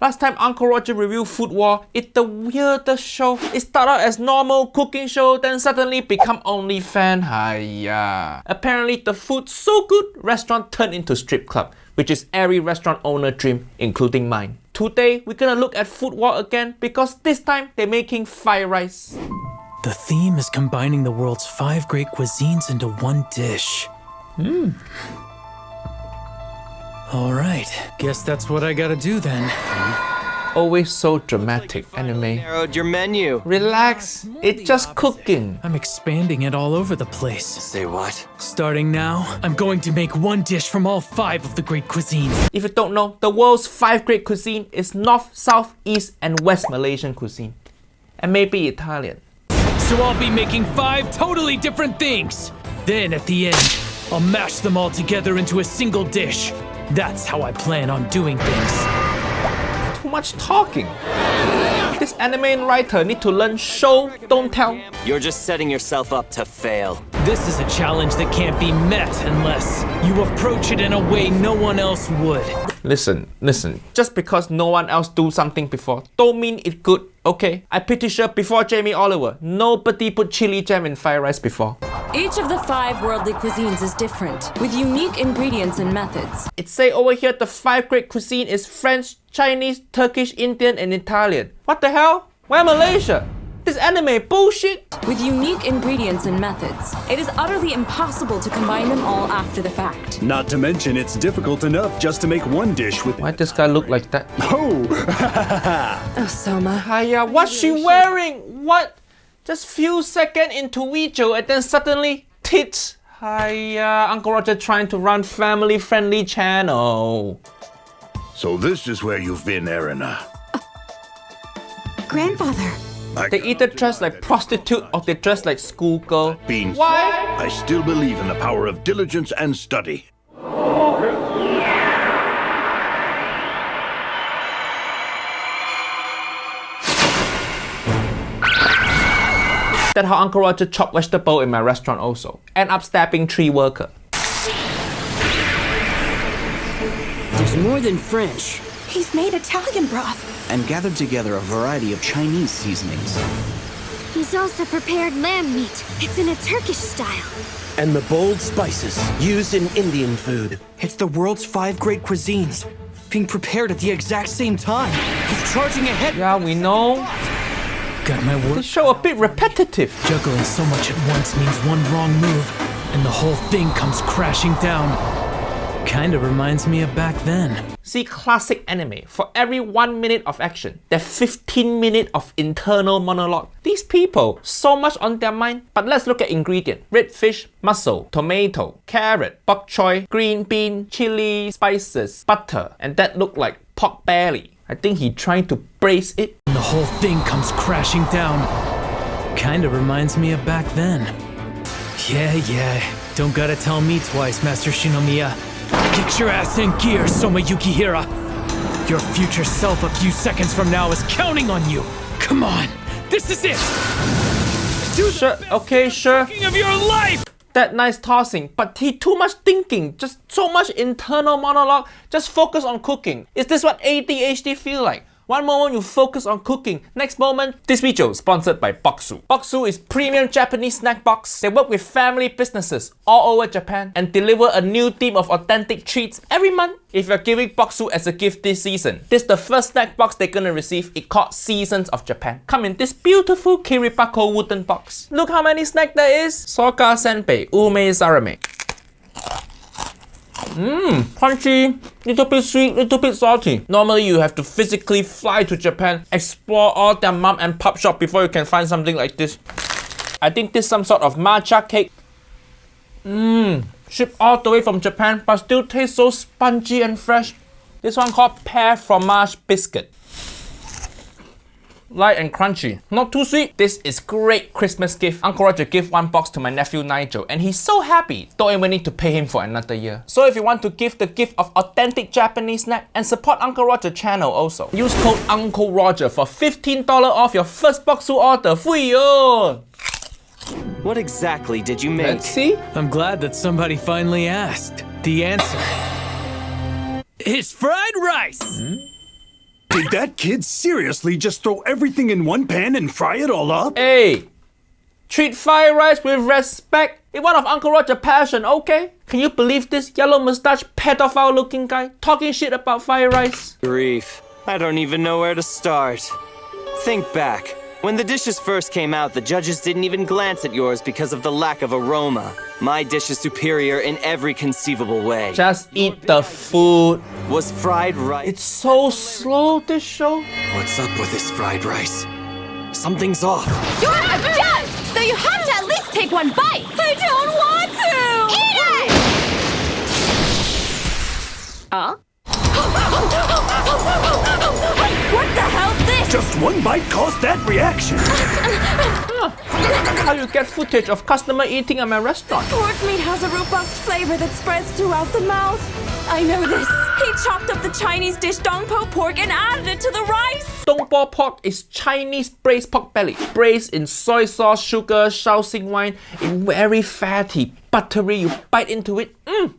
Last time Uncle Roger reviewed Food War, it's the weirdest show. It started out as normal cooking show, then suddenly become OnlyFans. Hiya. Apparently the food's so good, restaurant turned into strip club, which is every restaurant owner dream, including mine. Today, we're gonna look at Food War again because this time they're making fried rice. The theme is combining the world's 5 great cuisines into one dish. Alright, guess that's what I gotta do then. Always so dramatic, anime. Narrowed your menu. Relax, it's just cooking. I'm expanding it all over the place. Say what? Starting now, I'm going to make one dish from all 5 of the great cuisines. If you don't know, the world's 5 great cuisine is North, South, East, and West Malaysian cuisine. And maybe Italian. So I'll be making 5 totally different things. Then at the end, I'll mash them all together into a single dish. That's how I plan on doing things. Too much talking. This anime writer need to learn show, don't tell. You're just setting yourself up to fail. This is a challenge that can't be met unless you approach it in a way no one else would. Listen. Just because no one else do something before, don't mean it's good, okay? I'm pretty sure before Jamie Oliver, nobody put chili jam in fried rice before. Each of the 5 worldly cuisines is different, with unique ingredients and methods. It say over here the 5 great cuisine is French, Chinese, Turkish, Indian, and Italian. What the hell? Where Malaysia? This anime bullshit. With unique ingredients and methods, it is utterly impossible to combine them all after the fact. Not to mention, it's difficult enough just to make one dish with. Why does this guy look like that? Oh, Soma. Hiya, what's she wearing? What? Just few seconds into video and then suddenly tits. Hiya, Uncle Roger trying to run family-friendly channel. So this is where you've been, Erina. Grandfather. They either dress like prostitute or they dress like schoolgirl. Beans. Why? I still believe in the power of diligence and study. That's how Uncle Roger chopped vegetable in my restaurant also. End up stabbing 3 workers. There's more than French. He's made Italian broth. And gathered together a variety of Chinese seasonings. He's also prepared lamb meat. It's in a Turkish style. And the bold spices used in Indian food. It's the world's 5 great cuisines, being prepared at the exact same time. He's charging ahead. Yeah, we know. Got my This work. show a bit repetitive. Juggling so much at once means one wrong move, and the whole thing comes crashing down. Kinda reminds me of back then. See, classic anime. For every 1 minute of action, there's 15 minutes of internal monologue. These people, so much on their mind. But let's look at ingredient. Red fish, mussel, tomato, carrot, bok choy, green bean, chili, spices, butter. And that look like pork belly. I think he trying to braise it. And the whole thing comes crashing down. Kinda reminds me of back then. Yeah. Don't gotta tell me twice, Master Shinomiya. Get your ass in gear, Soma Yukihira. Your future self a few seconds from now is counting on you. Come on, this is it. Do Sure, okay, sure. the of your life. That nice tossing, but he too much thinking. Just so much internal monologue. Just focus on cooking. Is this what ADHD feel like? One moment you focus on cooking, next moment, this video is sponsored by Boxu. Boxu is premium Japanese snack box. They work with family businesses all over Japan and deliver a new team of authentic treats every month. If you're giving Boxu as a gift this season, this is the first snack box they're gonna receive. It called Seasons of Japan. Come in this beautiful Kiripako wooden box. Look how many snacks there is. Soka senbei, ume zarame. Crunchy, little bit sweet, little bit salty. Normally you have to physically fly to Japan, explore all their mom and pop shop before you can find something like this. I think this is some sort of matcha cake. Shipped all the way from Japan but still tastes so spongy and fresh. This one called pear fromage biscuit. Light and crunchy, not too sweet. This is great Christmas gift. Uncle Roger gave 1 box to my nephew Nigel and he's so happy. Don't even need to pay him for another year. So if you want to give the gift of authentic Japanese snack and support Uncle Roger channel also, use code Uncle Roger for $15 off your first Boxu order. Fuyo! What exactly did you make? Let's see. I'm glad that somebody finally asked. The answer is fried rice. Did that kid seriously just throw everything in one pan and fry it all up? Hey, treat fried rice with respect. It's one of Uncle Roger's passion, okay? Can you believe this yellow mustache pedophile looking guy talking shit about fried rice? Grief. I don't even know where to start. Think back. When the dishes first came out, the judges didn't even glance at yours because of the lack of aroma. My dish is superior in every conceivable way. Just eat the food. Was fried rice... It's so slow, this show. What's up with this fried rice? Something's off. You're a judge, so you have to at least take one bite. I don't want to. Eat it! Huh? What the hell's this? Just one bite caused that reaction. How you get footage of customer eating at my restaurant? Pork meat has a robust flavor that spreads throughout the mouth. I know this. He chopped up the Chinese dish dongpo pork and added it to the rice. Dongpo pork is Chinese braised pork belly. Braised in soy sauce, sugar, Shaoxing wine. It's very fatty, buttery. You bite into it,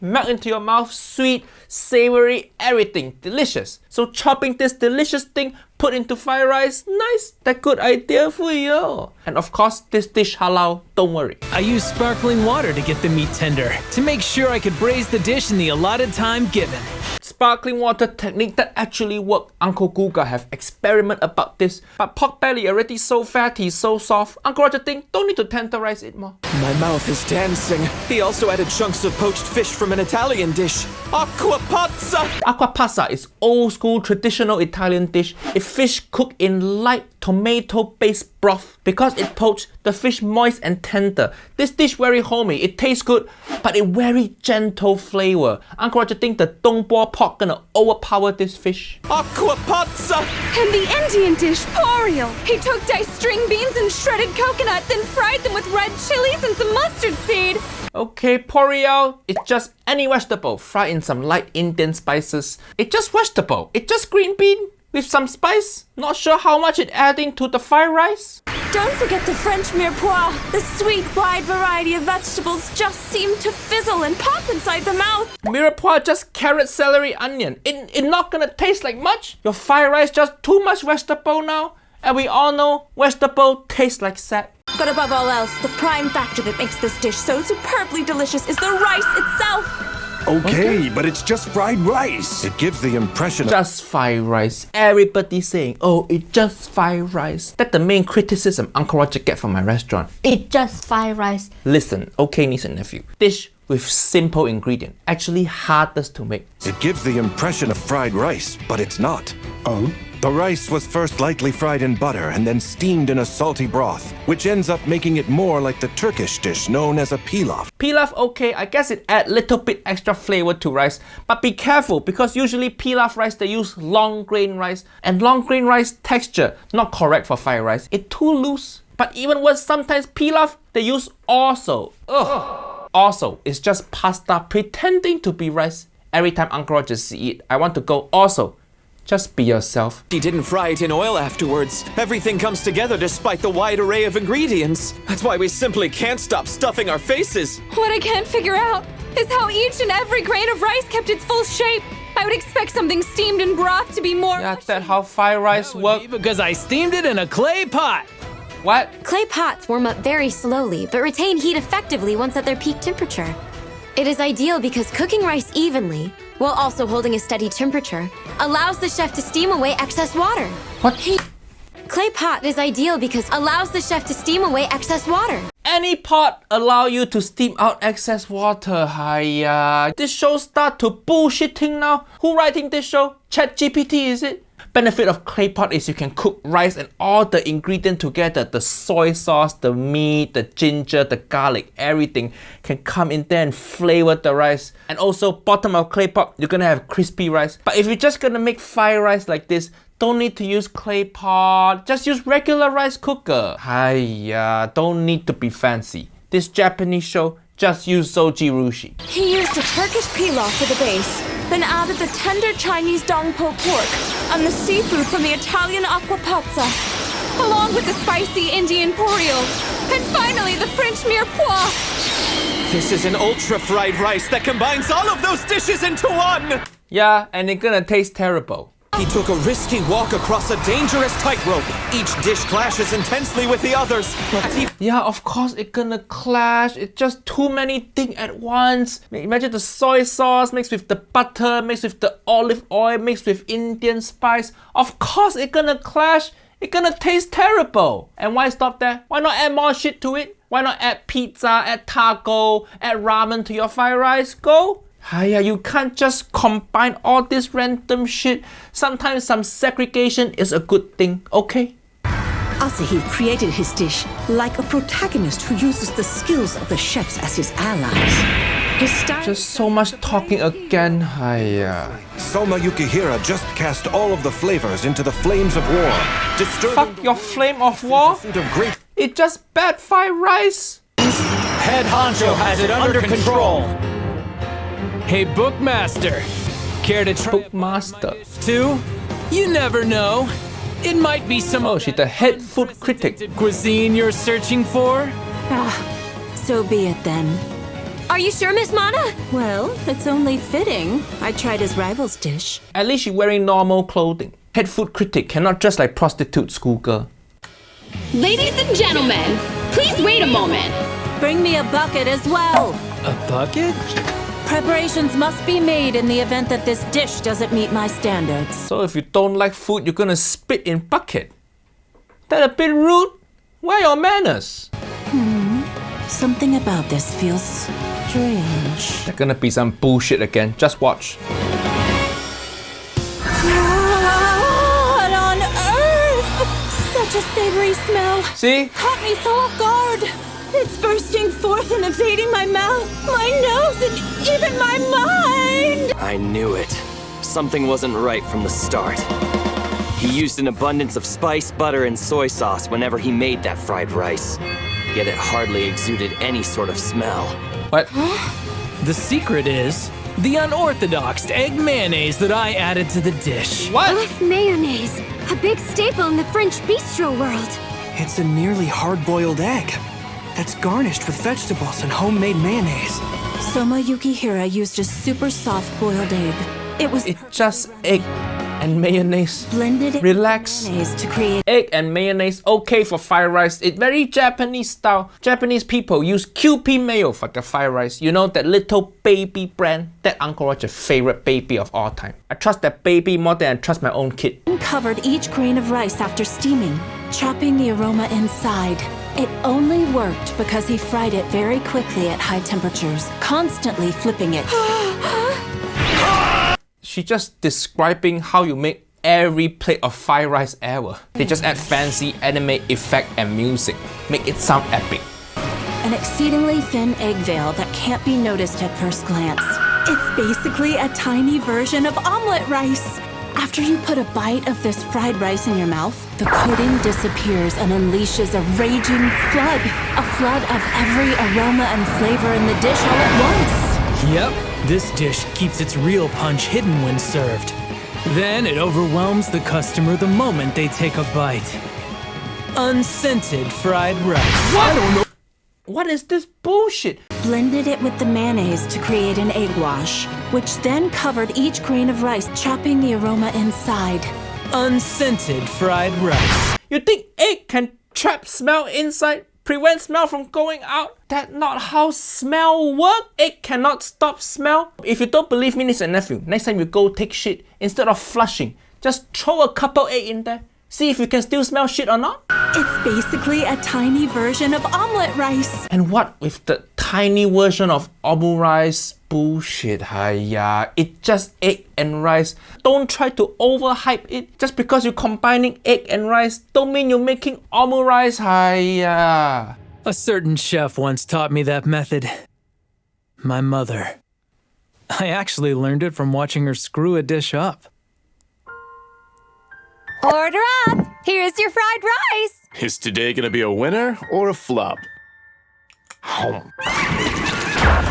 melt into your mouth. Sweet, savory, everything. Delicious. So chopping this delicious thing, put into fried rice, nice. That's good idea for you. And of course, this dish halal, don't worry. I used sparkling water to get the meat tender, to make sure I could braise the dish in the allotted time given. Sparkling water technique that actually worked. Uncle Guga have experiment about this. But pork belly already so fatty, so soft. Uncle Roger think don't need to tenderize it more. My mouth is dancing. He also added chunks of poached fish from an Italian dish. Acqua pazza! Acqua pazza is old school traditional Italian dish. It's fish cooked in light tomato-based broth. Because it poached, the fish moist and tender. This dish very homey. It tastes good, but it very gentle flavor. Uncle Roger think the dongpo pork gonna overpower this fish. Acqua pazza! And the Indian dish, poriel. He took diced string beans and shredded coconut, then fried them with red chilies and some mustard seed. Okay, poriel, it's just any vegetable fried in some light Indian spices. It's just vegetable. It's just green bean with some spice. Not sure how much it adding to the fried rice. Don't forget the French mirepoix. The sweet, wide variety of vegetables just seem to fizzle and pop inside the mouth. Mirepoix just carrot, celery, onion. It's not gonna taste like much. Your fried rice just too much vegetable now. And we all know vegetable tastes like sap. But above all else, the prime factor that makes this dish so superbly delicious is the rice itself. Okay, but it's just fried rice. It gives the impression of... Just fried rice. Everybody saying, oh, it's just fried rice. That's the main criticism Uncle Roger get from my restaurant. It's just fried rice. Listen, okay, niece and nephew. Dish with simple ingredient, actually hardest to make. It gives the impression of fried rice, but it's not. Oh? The rice was first lightly fried in butter and then steamed in a salty broth, which ends up making it more like the Turkish dish known as a pilaf. Pilaf, okay, I guess it add little bit extra flavor to rice, but be careful because usually pilaf rice they use long grain rice, and long grain rice texture not correct for fried rice. It's too loose. But even worse, sometimes pilaf they use also. Ugh. Also, it's just pasta pretending to be rice. Every time Uncle Roger see it, I want to go also. Just be yourself. He didn't fry it in oil afterwards. Everything comes together despite the wide array of ingredients. That's why we simply can't stop stuffing our faces. What I can't figure out is how each and every grain of rice kept its full shape. I would expect something steamed in broth to be more... Yeah, that's how fried rice works. Because I steamed it in a clay pot. What? Clay pots warm up very slowly, but retain heat effectively once at their peak temperature. It is ideal because cooking rice evenly, while also holding a steady temperature, allows the chef to steam away excess water. What? Clay pot is ideal because allows the chef to steam away excess water. Any pot allow you to steam out excess water. Hiya. This show start to bullshitting now. Who writing this show? ChatGPT is it? Benefit of clay pot is you can cook rice and all the ingredients together. The soy sauce, the meat, the ginger, the garlic, everything can come in there and flavor the rice. And also bottom of clay pot, you're gonna have crispy rice. But if you're just gonna make fried rice like this, don't need to use clay pot. Just use regular rice cooker. Hiya, don't need to be fancy. This Japanese show, just use soji rushi. He used a Turkish pilaf for the base, then added the tender Chinese dongpo pork and the seafood from the Italian acqua pazza, along with the spicy Indian poriel, and finally the French mirepoix. This is an ultra-fried rice that combines all of those dishes into one! Yeah, and it's gonna taste terrible. He took a risky walk across a dangerous tightrope. Each dish clashes intensely with the others, but he... Yeah, of course it's gonna clash. It's just too many things at once. Imagine the soy sauce mixed with the butter, mixed with the olive oil, mixed with Indian spice. Of course it's gonna clash. It's gonna taste terrible. And why stop there? Why not add more shit to it? Why not add pizza, add taco, add ramen to your fried rice? Go! Hiya, you can't just combine all this random shit. Sometimes some segregation is a good thing, okay? Asahi created his dish like a protagonist who uses the skills of the chefs as his allies. His style... Just so much talking again, hiya. Soma Yukihira just cast all of the flavors into the flames of war. Fuck your flame of war? It's just bad fried rice. Head honcho has it under control. Hey, Bookmaster. Care to try Bookmaster too? You never know. It might be some... Oh, she's the head food critic. Cuisine you're searching for? So be it then. Are you sure, Miss Mana? Well, it's only fitting. I tried his rival's dish. At least she's wearing normal clothing. Head food critic cannot dress like prostitute schoolgirl. Ladies and gentlemen, please wait a moment. Bring me a bucket as well. A bucket? Preparations must be made in the event that this dish doesn't meet my standards. So if you don't like food, you're gonna spit in bucket. That a bit rude? Where are your manners? Something about this feels strange. There's gonna be some bullshit again. Just watch. What on earth? Such a savory smell. See? Caught me so off guard. It's bursting forth and invading my mouth, my nose, and even my mind! I knew it. Something wasn't right from the start. He used an abundance of spice, butter, and soy sauce whenever he made that fried rice. Yet it hardly exuded any sort of smell. What? The secret is the unorthodox egg mayonnaise that I added to the dish. What? With mayonnaise, a big staple in the French bistro world. It's a nearly hard-boiled egg that's garnished with vegetables and homemade mayonnaise. Soma Yukihira used a super soft-boiled egg. It's just egg and mayonnaise. Blended it Relax. with mayonnaise to create Egg and mayonnaise, okay for fried rice. It's very Japanese style. Japanese people use QP mayo for the fried rice. You know that little baby brand? That Uncle Roger's favorite baby of all time. I trust that baby more than I trust my own kid. covered each grain of rice after steaming, chopping the aroma inside. It only worked because he fried it very quickly at high temperatures, constantly flipping it. She's just describing how you make every plate of fried rice ever. They just add fancy anime effect and music. Make it sound epic. An exceedingly thin egg veil that can't be noticed at first glance. It's basically a tiny version of omelet rice. After you put a bite of this fried rice in your mouth, the coating disappears and unleashes a raging flood. A flood of every aroma and flavor in the dish all at once. Yep, this dish keeps its real punch hidden when served. Then it overwhelms the customer the moment they take a bite. Unscented fried rice. What? I don't know. What is this bullshit? Blended it with the mayonnaise to create an egg wash, which then covered each grain of rice, chopping the aroma inside. Unscented fried rice. You think egg can trap smell inside? Prevent smell from going out? That's not how smell works. Egg cannot stop smell. If you don't believe me, niece and nephew, next time you go take shit, instead of flushing, just throw a couple egg in there. See if you can still smell shit or not. It's basically a tiny version of omelet rice. And what with the tiny version of omelet rice? Bullshit, hiya. It's just egg and rice. Don't try to overhype it. Just because you're combining egg and rice, don't mean you're making omelet rice, hiya. A certain chef once taught me that method. My mother. I actually learned it from watching her screw a dish up. Order up! Here's your fried rice! Is today gonna be a winner or a flop?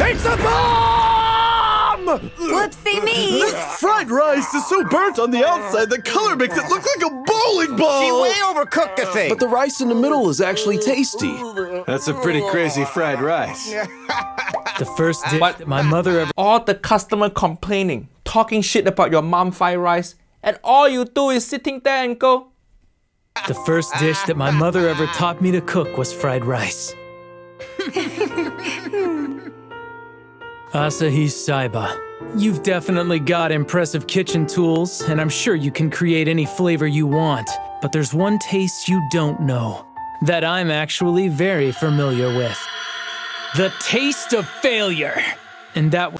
It's a bomb! Whoopsie me! This fried rice is so burnt on the outside, the color makes it look like a bowling ball! She way overcooked the thing! But the rice in the middle is actually tasty. That's a pretty crazy fried rice. The first dish that my mother ever... All the customer complaining, talking shit about your mom fried rice, and all you do is sitting there and go, The first dish that my mother ever taught me to cook was fried rice. Asahi Saiba, you've definitely got impressive kitchen tools, and I'm sure you can create any flavor you want. But there's one taste you don't know, that I'm actually very familiar with. The taste of failure. And that...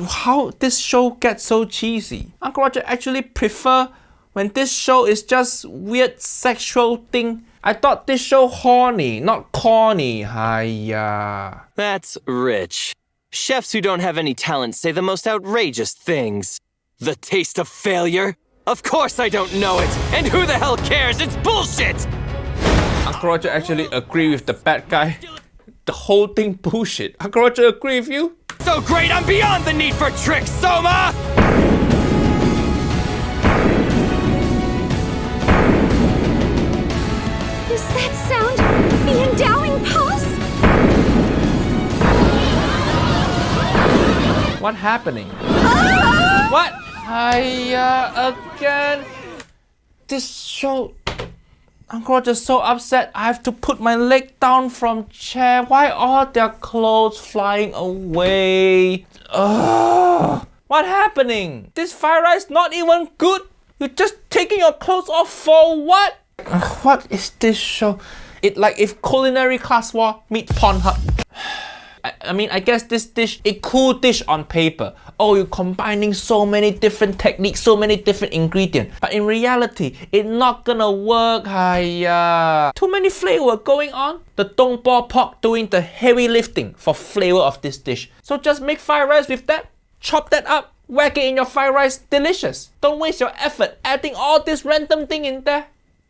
How this show gets so cheesy? Uncle Roger actually prefer when this show is just weird sexual thing. I thought this show horny, not corny. Hiya. That's rich. Chefs who don't have any talent say the most outrageous things. The taste of failure? Of course I don't know it! And who the hell cares? It's bullshit! Uncle Roger actually agree with the bad guy. The whole thing bullshit. Uncle Roger agree with you? So great, I'm beyond the need for tricks, Soma! Is that sound the endowing pulse? What happening? What? Hiya again. This show... Uncle Roger's so upset I have to put my leg down from chair. Why are their clothes flying away? Ugh. What happening? This fried rice not even good? You're just taking your clothes off for what? What is this show? It like if Culinary Class War meet Pornhub. I mean, I guess this dish, a cool dish on paper. Oh, you're combining so many different techniques, so many different ingredients. But in reality, it's not gonna work. Hiya. Too many flavor going on. The Dongbo pork doing the heavy lifting for flavor of this dish. So just make fried rice with that, chop that up, whack it in your fried rice, delicious. Don't waste your effort adding all this random thing in there.